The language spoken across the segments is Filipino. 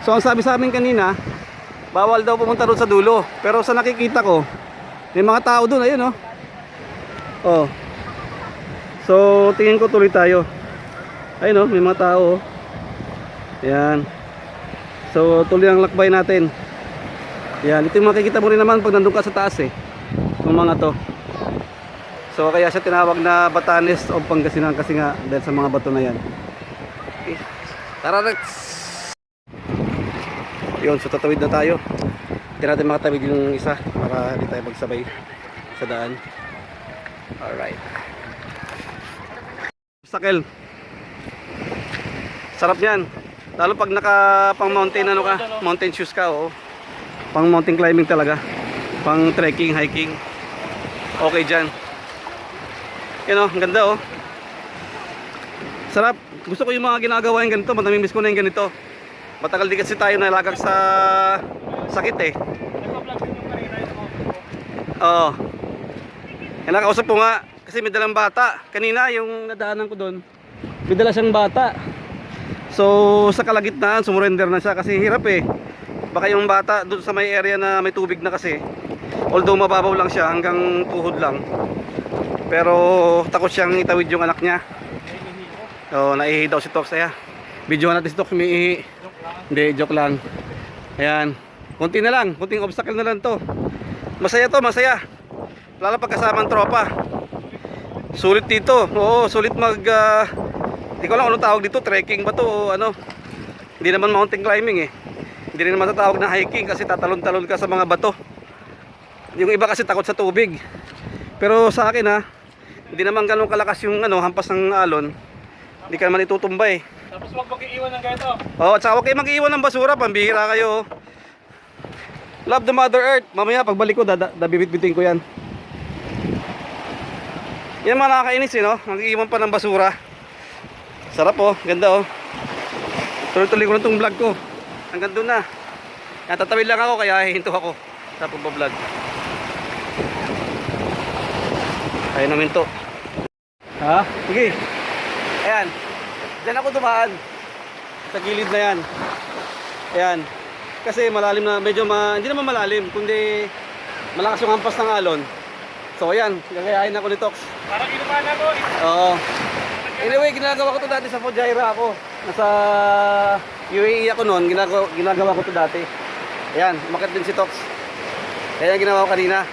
So ang sabi sa amin kanina, bawal daw pumunta doon sa dulo. Pero sa nakikita ko, may mga tao doon, ayun oh. Oh. So tingin ko tuloy tayo. Ayun oh, may mga tao oh. Ayan. So tuloy ang lakbay natin. Ayan, ito yung makikita mo rin naman pag nandun ka sa taas eh. Yung mga to. So kaya siya tinawag na Batanes o Pangasinan kasi nga dahil sa mga bato na yan. Okay. Tara, let's. Yun, so tatawid na tayo. Hindi natin makatawid yung isa para hindi tayo magsabay sa daan. Alright. Sakel. Sarap yan. Lalo pag naka pang mountain ano ka, mountain shoes ka, oo. Pang mountain climbing talaga. Pang trekking, hiking. Okay dyan. Yan o, ang ganda o. Sarap. Gusto ko yung mga ginagawa yung ganito. Matamimiss ko na yung ganito. Matagal di kasi tayo nalagak sa sakit eh. Oo. Yan, nakausap ko nga. Kasi may dalang bata. Kanina yung nadaanan ko doon, may dala siyang bata. So sa kalagitnaan sumurrender na siya kasi hirap eh. Baka yung bata doon sa may area na may tubig na kasi, although mababaw lang siya hanggang tuhod lang, pero takot siyang itawid yung anak niya. So naihi daw si Tox. Videohan natin si Tox umiihi. Hindi, joke lang. Ayan, kunti na lang, kunting obstacle na lang to. Masaya to, masaya. Lalo pag kasamang tropa. Sulit dito. Oo, sulit mag hindi ko lang anong tawag dito, trekking ba to o ano. Hindi naman mountain climbing eh. Hindi rin naman tatawag na hiking kasi tatalon-talon ka sa mga bato. Yung iba kasi takot sa tubig. Pero sa akin ha, hindi naman ganun kalakas yung ano, hampas ng alon. Hindi ka naman itutumba eh. Tapos wag mag-iiwan ng ganito. Oo, at saka huwag kayo mag-iwan ng basura, pambihira kayo. Love the Mother Earth. Mamaya pagbalik ko, dabibit-bitin ko yan. Yan mga nakakainis eh, no? Mag-iwan pa ng basura. Sarap oh, ganda oh. Tuloy-tuloy ko na itong vlog ko. Hanggang doon na. Yan, tatawid lang ako kaya hihinto ako sa pagbablog. Ayun namin to. Ha? Sige. Ayan. Diyan ako dumaan. Sa gilid na yan. Ayan. Kasi malalim na, medyo hindi naman malalim, kundi malakas yung hampas ng alon. So ayan, gagayahin ako ni Tox. Parang inuman ako. Oo. Anyway, ginagawa ko to dati sa Fujairah ako. Nasa UAE ako noon, ginagawa ko to dati. Ayan, umakyat din si Tox. Ayan ginawa ko kanina.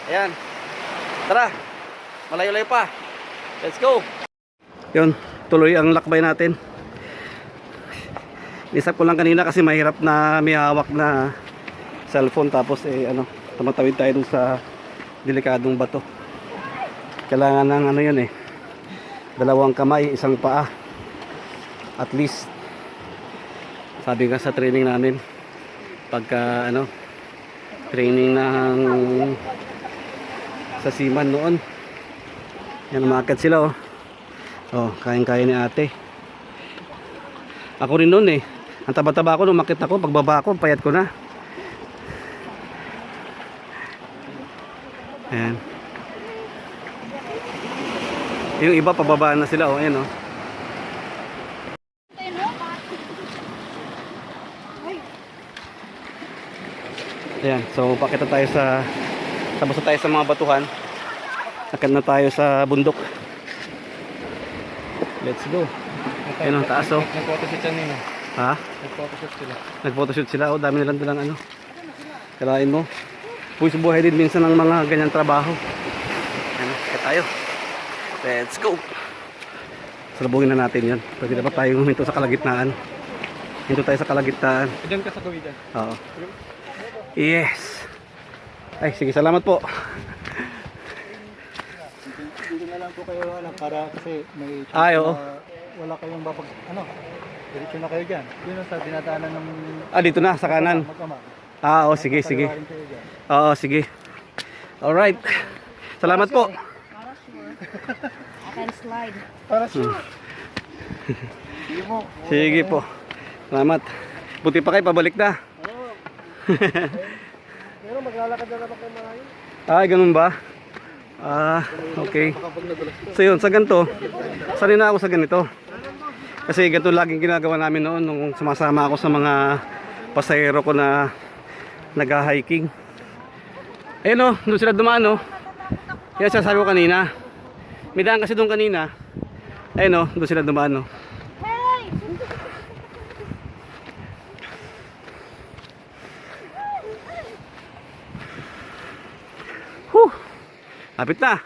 Ayan. Tara. Malayo-layo pa. Let's go. Yun, tuloy ang lakbay natin. Nisap ko lang kanina kasi mahirap na may hawak na cellphone tapos ano, tumatawid tayo dun sa delikadong bato. Kailangan ng ano yun eh, dalawang kamay, isang paa at least. Sabi nga sa training namin, pagka ano, training ng sa seaman noon, yan, umakyat sila oh. Oh, kayang-kaya ni ate. Ako rin noon eh, ang taba-taba ko nung umakyat ako, pagbaba ko payat ko na. Ayan. Yung iba pababa na sila oh, ayan oh. Ayan, so pakita tayo tapos na tayo sa mga batuhan. Akit na tayo sa bundok. Let's go. Ayan ang taas oh. Nag-photoshoot siya nino. Ha? Nag-photoshoot sila. Nag-photoshoot sila oh, dami nilang dalang ano. Kalain mo. Puwis buhay din minsan ng mga ganyang trabaho. Ayan, kaya tayo. Let's go. Salubungin na natin yan. Pwede na pa tayo huminto sa kalagitnaan. Hinto tayo sa kalagitnaan. Diyan ka sa kawidan. Oo. Yes. Ay, sige, salamat po. Dito na lang po kayo para kasi may Ay, oo. wala kayong diretso na kayo dyan. Yun ang sa dinadaanan ng Dito na, sa kanan. mag-ama. Oo, sige, sige. Oo, sige. Alright. Salamat po. Para sure. I can slide. Para sure. Sige mo. Sige po. Salamat. Buti pa kayo, pabalik na. Pero maglalakad na naman kayo mga yun. Ay, ganun ba? Okay. So yun, sa ganito, sanay na ako sa ganito. Kasi ganito laging ginagawa namin noon nung sumasama ako sa mga pasahero ko na nag-hiking. Ayun o, doon sila dumaan o. Yan sasabi ko kanina. May daan kasi doon kanina. Ayun o, doon sila dumaan o. Lapit na.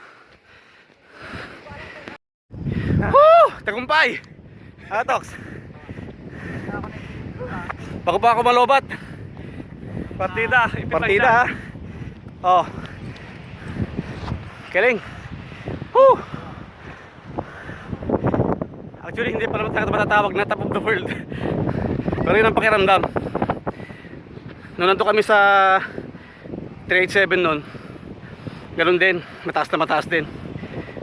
Tagumpay. Atox. Bago pa ako malobat. Partida. Partida ha. Oh. Galing. Actually hindi pa naman matatawag na top of the world. Pero yun ang pakiramdam. Noon nandun kami sa 387 noon. Ganun din, mataas din.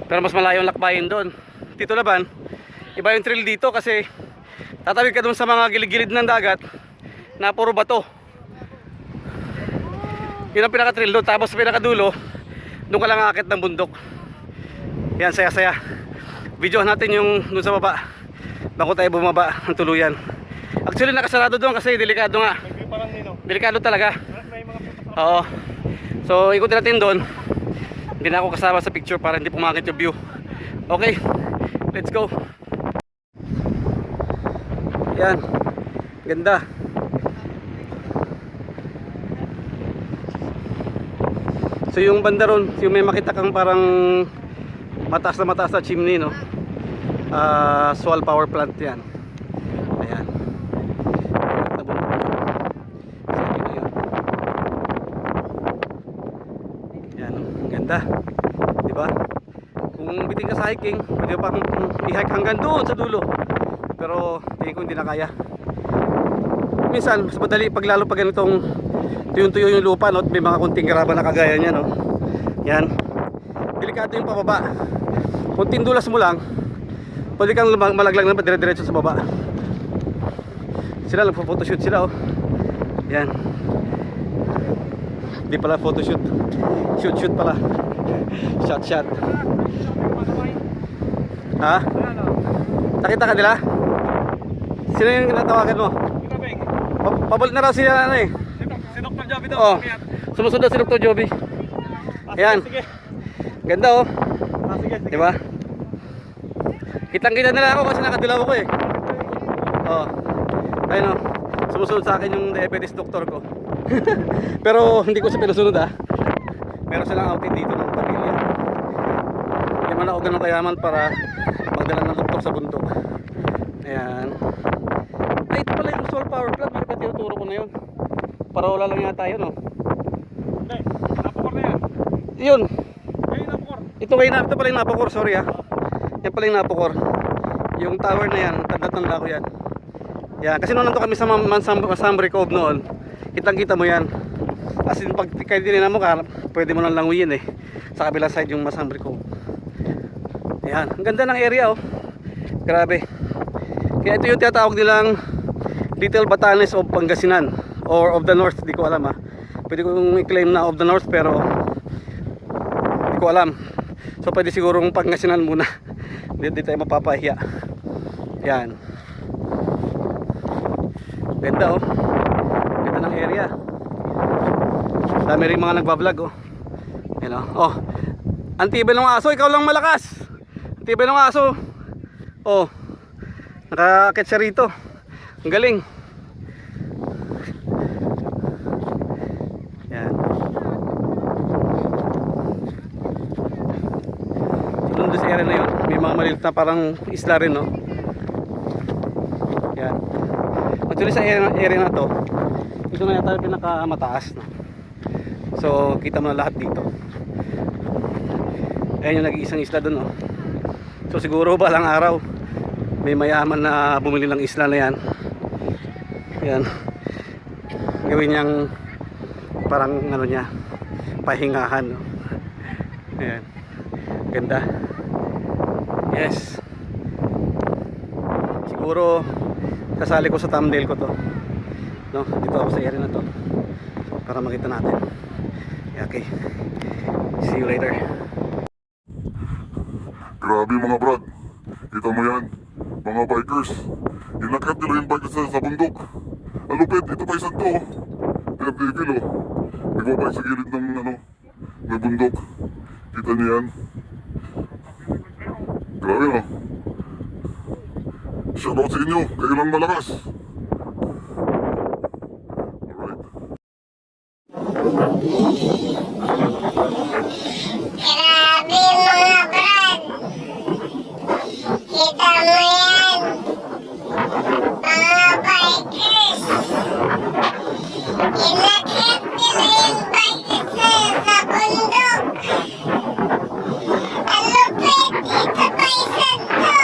Pero mas malayo ang lakbayin doon. Dito Laban, iba yung trail dito kasi tatawid ka doon sa mga gilid-gilid ng dagat na puro bato. Yun ang pinaka-trail doon. Tapos sa pinakadulo, doon ka lang aakit ng bundok. Yan, saya-saya. Videohan natin yung doon sa baba bago tayo bumaba ng tuluyan. Actually nakasarado doon kasi delikado nga. Delikado talaga. Oo. So ikutin natin doon. Hindi na ako kasama sa picture para hindi pumakit yung view. Okay, let's go. Yan, ganda. So yung banda ron, yung may makita kang parang mataas na chimney, no? Swal power plant yan. Ayan. Ganda, di ba? Kung bitin ka sa hiking, pwede pa i-hike hanggang doon sa dulo. Pero tingin ko hindi na kaya. Minsan, mas madali pag lalo pag ganitong tuyong-tuyo yung lupa, no? May mga kunting garaba na kagaya niya, no? Yan. Delikado yung pababa. Kung tindulas mo lang, pwede kang malaglag na dire-diretso sa baba. Sila, nagpo-photoshoot sila, oh. Yan. Hindi pala photoshoot. Shoot pala. Shot. Ha? Nakita ka nila? Sino yung natawagan mo? Pabalik na raw siya ano eh. Si Dr. Joby daw. Oh. Sumusunod si Dr. Joby. Ayan. Ganda oh. Sige. Diba? Kitang-kita nila ako kasi nakadilaw ako eh. Oh. Ayun oh. Sumusunod sa akin yung diabetes doktor ko. Pero hindi ko siya pinusunod ah. Meron silang outing dito ng pamilya. Hindi man ako ganun kayaman para magdala ng doktor sa bundok. Ayan. Ay, ito pala yung solar power plant. Bakit tinuturo ko na yun? Parola lang yata yun, oh. Hindi, napukor na yan. Yun. Ngayon napukor. Ito pala yung napukor, sorry ah. Yan pala yung napukor. Yung tower na yan, tanda-tanda ko yan. Yan, kasi noon nandun kami sa Masambre Cove noon. Kitang-kita mo yan. Kasi pag kahit din mo ka, pwede mo lang languyin eh. Sa kabilang side yung Masambre Cove. Ayan, ang ganda ng area oh. Grabe. Kaya ito yung tinatawag nilang Little Batanes of Pangasinan or of the North, di ko alam ah. Pwede kong i-claim na of the North pero di ko alam. So pwede sigurong Pangasinan muna. Di tayo mapapahiya. Yan. Ganda oh. Ganda ng area. Dami rin mga nagbablog oh. Yan oh. Oh. Antibay ng aso, ikaw lang malakas. Antibay ng aso. Oh. Nakakit siya rito. Ang galing. Yan. Doon sa area na yun, may mga maliit na parang isla rin, no? Yan. Actually sa area na to, ito na yata yung pinakamataas, no? So, kita mo na lahat dito. Ayan yung nag-iisang isla doon, no? So, siguro balang araw, may mayaman na bumili ng isla na yan. Yan. Gawin niyang parang ano niya, pahingahan, no? Ayan. Ganda. Yes. Siguro sasali ko sa thumbnail ko to, no? Dito ako sa area na to para makita natin. Okay. See you later. Grabe mga brad, kita mo yan, mga bikers, inakit nila yung bike sa bundok. Ang lupit, ito pa isang to. Daredevil oh. Nagbabay sa gilid ng ng bundok. Kita niyo yan? Grabe no? Shoutout sa inyo, kayo lang malakas. Alright. Grabe mga brad. Kita mo yan. Mga bikers. Inakit nila yung bikers na yun sa bundok. Ang lupit, ito pa isang to.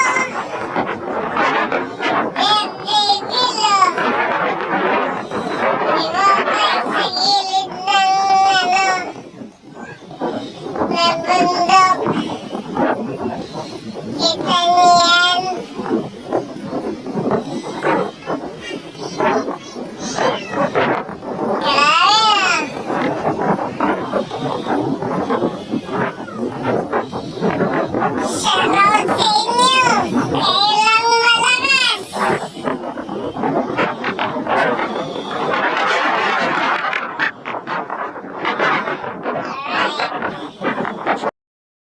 Daredevil oh. Ibabay sa gilid ng na bundok. Kita niyan. Grabe ah. Shout out